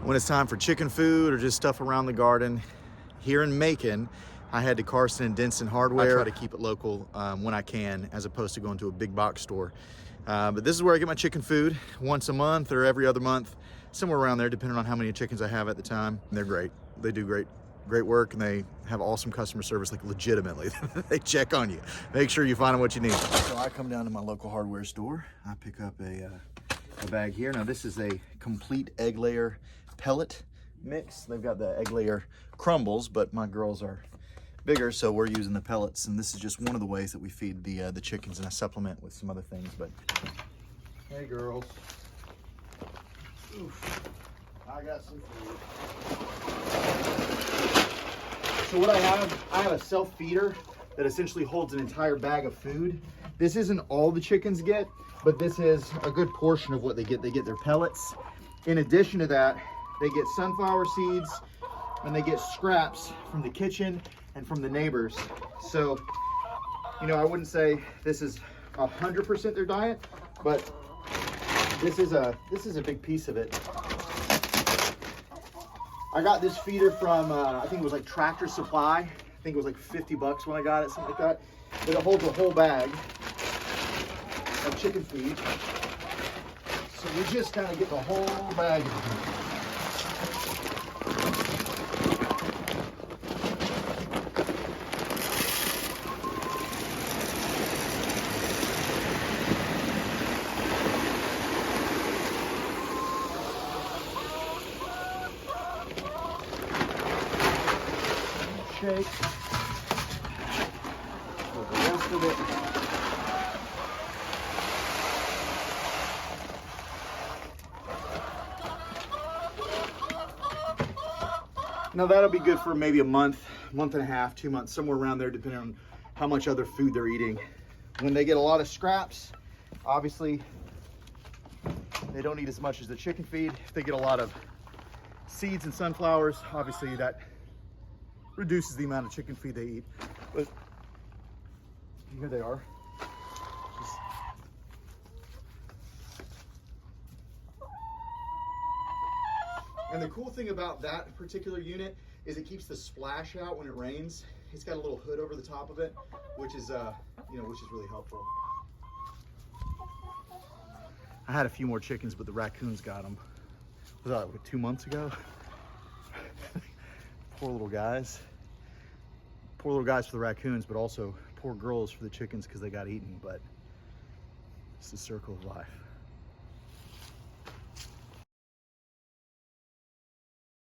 When it's time for chicken food or just stuff around the garden, here in Macon, I head to Karsten Denson Hardware. I try to keep it local when I can, as opposed to going to a big box store. But this is where I get my chicken food once a month or every other month, somewhere around there, depending on how many chickens I have at the time. And they're great. They do great work, and they have awesome customer service, like legitimately. They check on you, make sure you find what you need. So I come down to my local hardware store. I pick up a bag here. Now this is a complete egg layer pellet mix. They've got the egg layer crumbles, but my girls are bigger, so we're using the pellets, and this is just one of the ways that we feed the chickens, and I supplement with some other things. But hey girls, oof, I got some food. So what I have a self feeder that essentially holds an entire bag of food. This isn't all the chickens get, but this is a good portion of what they get. They get their pellets. In addition to that, they get sunflower seeds, and they get scraps from the kitchen and from the neighbors. So, you know, I wouldn't say this is 100% their diet, but this is a big piece of it. I got this feeder from, I think it was like Tractor Supply. I think it was like 50 bucks when I got it, something like that. But it holds a whole bag of chicken feed. So we just kind of get the whole bag of it. Shake with the rest of it. Now that'll be good for maybe a month and a half, 2 months, somewhere around there, depending on how much other food they're eating. When they get a lot of scraps, obviously they don't eat as much as the chicken feed. If they get a lot of seeds and sunflowers, obviously that reduces the amount of chicken feed they eat. But here they are. And the cool thing about that particular unit is it keeps the splash out when it rains. It's got a little hood over the top of it, which is really helpful. I had a few more chickens, but the raccoons got them. Was that like 2 months ago? Poor little guys. Poor little guys for the raccoons, but also poor girls for the chickens because they got eaten. But it's the circle of life.